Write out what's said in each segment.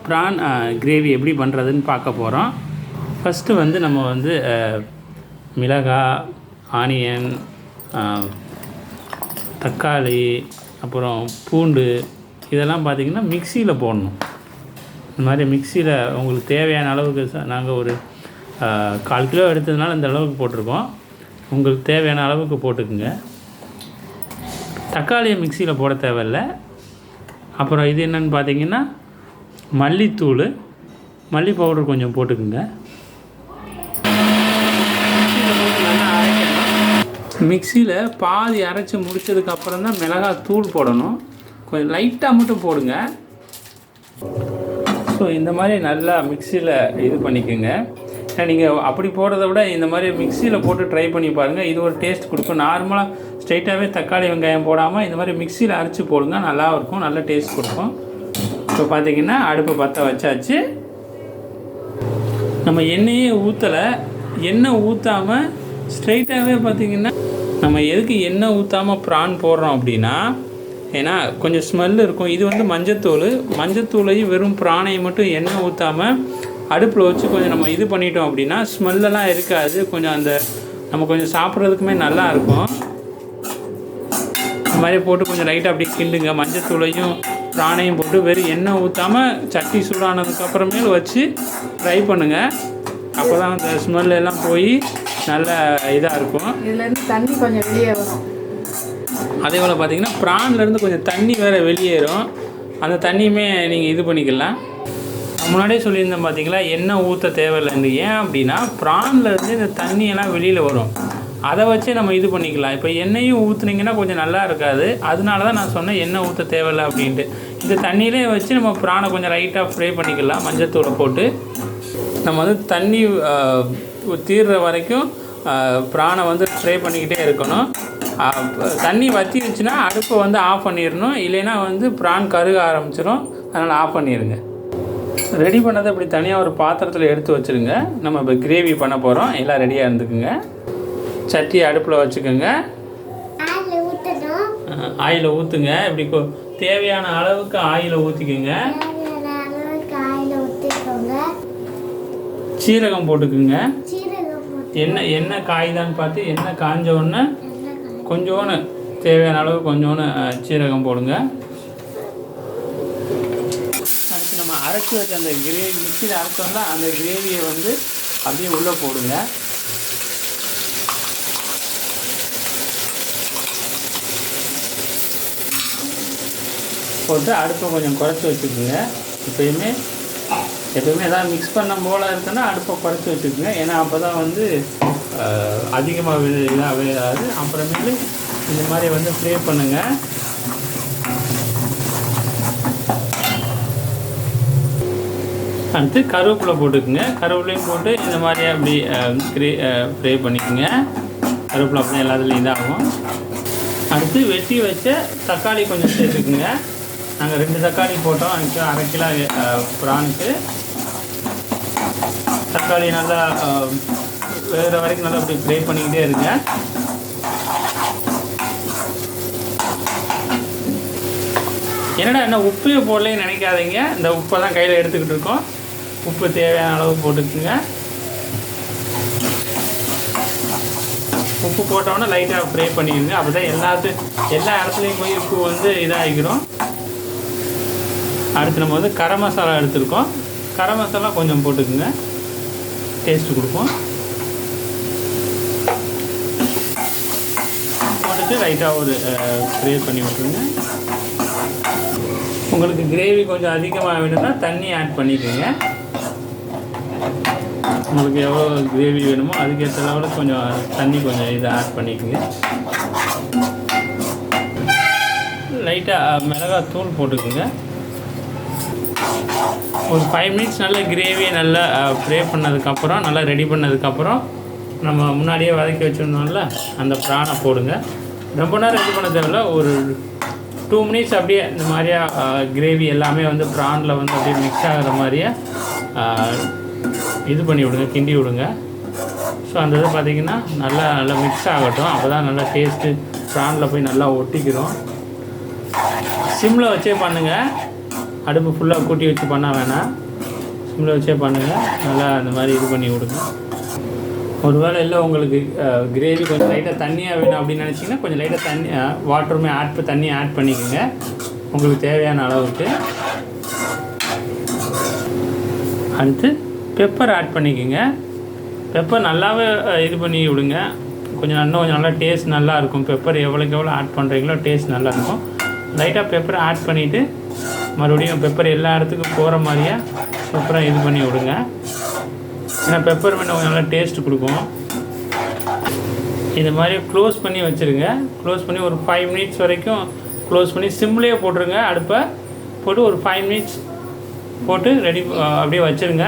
Prawn gravy எப்படி பண்ணுறதுன்னு பார்க்க போகிறோம். ஃபஸ்ட்டு வந்து நம்ம வந்து மிளகாய், ஆனியன், தக்காளி, அப்புறம் பூண்டு இதெல்லாம் பார்த்திங்கன்னா மிக்சியில் போடணும். இந்த மாதிரி மிக்சியில் உங்களுக்கு தேவையான அளவுக்கு நாங்கள் ஒரு 1/4 கிலோ எடுத்ததுனால இந்த அளவுக்கு போட்டிருக்கோம். உங்களுக்கு தேவையான அளவுக்கு போட்டுக்குங்க. தக்காளியை மிக்சியில் போட தேவையில்லை. அப்புறம் இது என்னென்னு பார்த்தீங்கன்னா மல்லித்தூள், மல்லி பவுடர் கொஞ்சம் போட்டுக்குங்க. மிக்சியில் பாதி அரைச்சி முடித்ததுக்கப்புறம் தான் மிளகாய் தூள் போடணும். கொஞ்சம் லைட்டாக மட்டும் போடுங்க. ஸோ இந்த மாதிரி நல்லா மிக்சியில் இது பண்ணிக்கோங்க. நீங்கள் அப்படி போடுறத விட இந்த மாதிரி மிக்சியில் போட்டு ட்ரை பண்ணி பாருங்கள். இது ஒரு டேஸ்ட் கொடுக்கும். நார்மலாக ஸ்ட்ரைட்டாகவே தக்காளி வெங்காயம் போடாமல் இந்த மாதிரி மிக்சியில் அரைச்சி போடுங்க, நல்லாயிருக்கும், நல்ல டேஸ்ட் கொடுக்கும். இப்போ பார்த்திங்கன்னா அடுப்பு பற்ற வச்சாச்சு. நம்ம எண்ணெயே ஊற்றலை. எண்ணெய் ஊற்றாமல் ஸ்ட்ரைட்டாகவே பார்த்திங்கன்னா நம்ம எதுக்கு எண்ணெய் ஊற்றாமல் ப்ரான் போடுறோம் அப்படின்னா, ஏன்னா கொஞ்சம் ஸ்மெல் இருக்கும். இது வந்து மஞ்சத்தூளையும் வெறும் ப்ரானையும் மட்டும் எண்ணெய் ஊற்றாமல் அடுப்பில் வச்சு கொஞ்சம் நம்ம இது பண்ணிட்டோம் அப்படின்னா ஸ்மெல்லெல்லாம் இருக்காது. கொஞ்சம் அந்த நம்ம கொஞ்சம் சாப்பிட்றதுக்குமே நல்லாயிருக்கும். இந்த மாதிரி போட்டு கொஞ்சம் லைட்டாக அப்படி கிண்டுங்க. மஞ்சத்தூளையும் ப்ரானையும் போட்டு வெறும் எண்ணெய் ஊற்றாமல் சட்டி சூடானதுக்கப்புறமேல் வச்சு ஃப்ரை பண்ணுங்கள். அப்போ தான் அந்த ஸ்மெல் எல்லாம் போய் நல்ல இதாக இருக்கும். இதுலேருந்து தண்ணி கொஞ்சம் வெளியே வரும். அதே போல் பார்த்திங்கன்னா ப்ரான்லேருந்து கொஞ்சம் தண்ணி வேறு வெளியேறும். அந்த தண்ணியுமே நீங்கள் இது பண்ணிக்கலாம். முன்னாடியே சொல்லியிருந்தேன் பார்த்தீங்களா, எண்ணெய் ஊற்ற தேவையில்லைன்னு. ஏன் அப்படின்னா ப்ரான்லேருந்து இந்த தண்ணியெல்லாம் வெளியில் வரும். அதை வச்சு நம்ம இது பண்ணிக்கலாம். இப்போ எண்ணெயும் ஊற்றுனீங்கன்னா கொஞ்சம் நல்லா இருக்காது. அதனால தான் நான் சொன்னேன் எண்ணெய் ஊற்ற தேவையில்லை அப்படின்ட்டு. இந்த தண்ணியிலே வச்சு நம்ம ப்ரானை கொஞ்சம் லைட்டாக ஃப்ரை பண்ணிக்கலாம். மஞ்சத்தூளை போட்டு நம்ம வந்து தண்ணி தீர்ற வரைக்கும் ப்ரானை வந்து ஃப்ரை பண்ணிக்கிட்டே இருக்கணும். தண்ணி வற்றிடுச்சுன்னா அடுப்பை வந்து ஆஃப் பண்ணிடணும். இல்லைன்னா வந்து ப்ரான் கருக ஆரம்பிச்சிடும். அதனால் ஆஃப் பண்ணிடுங்க. ரெடி பண்ணதை இப்படி தனியாக ஒரு பாத்திரத்தில் எடுத்து வச்சுருங்க. நம்ம இப்போ கிரேவி பண்ண போகிறோம். எல்லாம் ரெடியாக இருந்துக்குங்க. சட்டியை அடுப்பில் வச்சுக்கோங்க. ஆயிலை ஊற்றுங்க. இப்படி தேவையான அளவுக்கு ஆயிலை ஊற்றிக்கோங்க. சீரகம் போட்டுக்குங்க. எண்ணெய் காய்தான்னு பார்த்து எண்ணெய் காஞ்ச உடனே கொஞ்சோன்னு தேவையான அளவு கொஞ்சோன்னு சீரகம் போடுங்க. அடுத்து நம்ம அரைச்சி வச்ச அந்த கிரேவி மிக்சியில் அரைச்சோம்னா அந்த கிரேவியை வந்து அப்படியே உள்ளே போடுங்க. போட்டு அடுப்பை கொஞ்சம் குறைச்சி வச்சுக்கோங்க. எப்போயுமே எதாவது மிக்ஸ் பண்ண போல் இருக்குன்னா அடுப்பை குறைச்சி வச்சுக்கோங்க. ஏன்னா அப்போ தான் வந்து அதிகமாக இதாக விளையாது. அப்புறமேலு இந்த மாதிரி வந்து ஃப்ரை பண்ணுங்கள். அடுத்து கருவேப்பிலை போட்டுக்குங்க. கருவேப்பிலையும் போட்டு இந்த மாதிரி அப்படி ஃப்ரை பண்ணிக்கோங்க. கருவேப்பிலை அப்படி எல்லாத்துலேயும் இதாகும். அடுத்து வெட்டி வச்ச தக்காளி கொஞ்சம் சேர்த்துக்குங்க. நாங்கள் 2 தக்காளி போட்டோம். 1/2 கிலோ ப்ரானுக்கு. தக்காளி நல்லா வேகிற வரைக்கும் நல்லா அப்படி ஃப்ரை பண்ணிக்கிட்டே இருங்க. என்னடா என்ன உப்பே போடலன்னு நினைக்காதீங்க. இந்த உப்பை தான் கையில் எடுத்துக்கிட்டு இருக்கோம். உப்பு தேவையான அளவு போட்டுக்குங்க. உப்பு போட்டோன்னா லைட்டாக ஃப்ரை பண்ணிடுங்க. அப்போ தான் எல்லா இடத்துலையும் போய் உப்பு வந்து இதாகிக்கிறோம். அடுத்து நம்ம வந்து கரம் மசாலா எடுத்துருக்கோம். கரம் மசாலா கொஞ்சம் போட்டுக்குங்க, டேஸ்ட்டு கொடுக்கும். போட்டுட்டு லைட்டாக ஒரு ஃப்ரை பண்ணி விட்டுருங்க. உங்களுக்கு கிரேவி கொஞ்சம் அதிகமாக வேணும்னா தண்ணி ஆட் பண்ணிக்கோங்க. உங்களுக்கு எவ்வளோ கிரேவி வேணுமோ அதுக்கேற்ற லெவலுக்கு கொஞ்சம் தண்ணி கொஞ்சம் இதை ஆட் பண்ணிக்கோங்க. லைட்டாக மிளகாய் தூள் போட்டுக்கோங்க. ஒரு 5 மினிட்ஸ் நல்லா கிரேவியை நல்லா ஃப்ரை பண்ணதுக்கப்புறம் நல்லா ரெடி பண்ணதுக்கப்புறம் நம்ம முன்னாடியே வதக்கி வச்சுருந்தோம்ல அந்த ப்ரானை போடுங்க. ரொம்ப நேரம் ரெடி பண்ண தேவையில்ல. ஒரு 2 மினிட்ஸ் அப்படியே இந்த மாதிரியா கிரேவி எல்லாமே வந்து ப்ரானில் வந்து அப்படியே மிக்ஸ் ஆகிற மாதிரியே இது பண்ணி விடுங்க, கிண்டி விடுங்க. ஸோ அந்த இது பார்த்திங்கன்னா நல்லா மிக்ஸ் ஆகட்டும். அப்போ தான் நல்லா டேஸ்ட்டு ப்ரானில் போய் நல்லா ஒட்டிக்கிறோம். சிம்மில் வச்சே பண்ணுங்கள். அடுப்பு ஃபுல்லாக கூட்டி வச்சு பண்ண வேணாம், சிம்மில் வச்சே பண்ணுங்கள். நல்லா அந்த மாதிரி இது பண்ணி விடுங்க. ஒருவேளை இல்லை உங்களுக்கு கிரேவி கொஞ்சம் லைட்டாக தண்ணியாக வேணும் அப்படின்னு நினச்சிங்கன்னா கொஞ்சம் லைட்டாக தண்ணி வாட்டருமே தண்ணி ஆட் பண்ணிக்கோங்க உங்களுக்கு தேவையான அளவுக்கு. அடுத்து பெப்பர் ஆட் பண்ணிக்கோங்க. பெப்பர் நல்லாவே இது பண்ணி விடுங்க. இன்னும் கொஞ்சம் நல்லா டேஸ்ட் நல்லாயிருக்கும். பெப்பர் எவ்வளோக்கு எவ்வளோ ஆட் பண்ணுறீங்களோ டேஸ்ட் நல்லாயிருக்கும். லைட்டாக பெப்பரை ஆட் பண்ணிவிட்டு மறுபடியும் பெப்பர் எல்லா இடத்துக்கும் போகிற மாதிரியே பெப்பரை இது பண்ணி விடுங்க. ஏன்னா பெப்பர் வேணும் கொஞ்சம் நல்லா டேஸ்ட் கொடுக்கும். இந்த மாதிரி க்ளோஸ் பண்ணி வச்சுருங்க. க்ளோஸ் பண்ணி ஒரு 5 மினிட்ஸ் வரைக்கும் க்ளோஸ் பண்ணி சிம்லேயே போட்டுருங்க. அடுப்பை போட்டு ஒரு 5 மினிட்ஸ் போட்டு ரெடி அப்படியே வச்சுருங்க.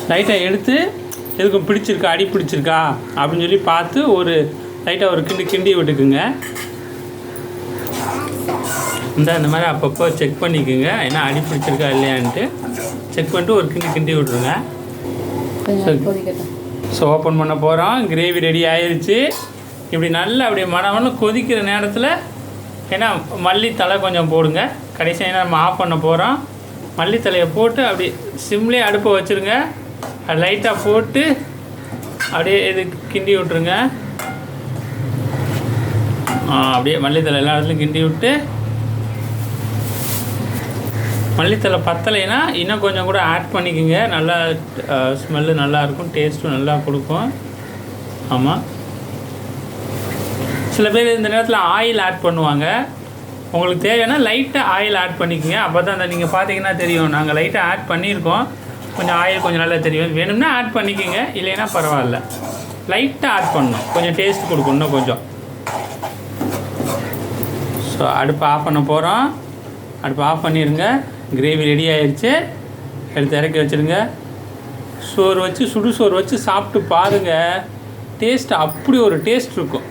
லைட்டாக எடுத்து எதுக்கும் பிடிச்சிருக்கா, அடி பிடிச்சிருக்கா அப்படின்னு சொல்லி பார்த்து ஒரு லைட்டாக ஒரு கிண்டி விட்டுக்குங்க. இந்த மாதிரி அப்பப்போ செக் பண்ணிக்கோங்க, ஏன்னா அடி பிடிச்சிருக்கா இல்லையான்ட்டு செக் பண்ணிட்டு ஒரு கிண்டி விட்ருங்க. ஸோ ஓப்பன் பண்ண போகிறோம். கிரேவி ரெடி ஆயிடுச்சு. இப்படி நல்லா அப்படியே மணமன்னு கொதிக்கிற நேரத்தில் ஏன்னா மல்லித்தலை கொஞ்சம் போடுங்க. கடைசியாக நம்ம ஆஃப் பண்ண போகிறோம். மல்லித்தலையை போட்டு அப்படி சிம்லேயே அடுப்பை வச்சுருங்க. அது லைட்டாக போட்டு அப்படியே இது கிண்டி விட்ருங்க. அப்படியே மல்லித்தலை எல்லா இடத்துலையும் கிண்டி விட்டு, மல்லித்தலை பத்தலைன்னா இன்னும் கொஞ்சம் கூட ஆட் பண்ணிக்கோங்க. நல்லா ஸ்மெல்லு நல்லாயிருக்கும், டேஸ்ட்டும் நல்லா கொடுக்கும். ஆமாம், சில பேர் இந்த நேரத்தில் ஆயில் ஆட் பண்ணுவாங்க. உங்களுக்கு தேவைன்னா லைட்டாக ஆயில் ஆட் பண்ணிக்கோங்க. அப்போ தான் அந்த நீங்கள் பார்த்தீங்கன்னா தெரியும், நாங்கள் லைட்டாக ஆட் பண்ணியிருக்கோம். கொஞ்சம் ஆயில் கொஞ்சம் நல்லா தெரியும். வேணும்னா ஆட் பண்ணிக்கோங்க, இல்லைன்னா பரவாயில்ல. லைட்டாக ஆட் பண்ணணும், கொஞ்சம் டேஸ்ட் கொடுக்கும் இன்னும் கொஞ்சம். ஸோ அடுப்பை ஆஃப் பண்ண போகிறோம். அடுப்பை ஆஃப் பண்ணிடுங்க. கிரேவி ரெடி ஆயிடுச்சு. எடுத்து இறக்கி வச்சுருங்க. சுடு சோறு வச்சு சாப்பிட்டு பாருங்கள். டேஸ்ட் அப்படி ஒரு டேஸ்ட் இருக்கும்.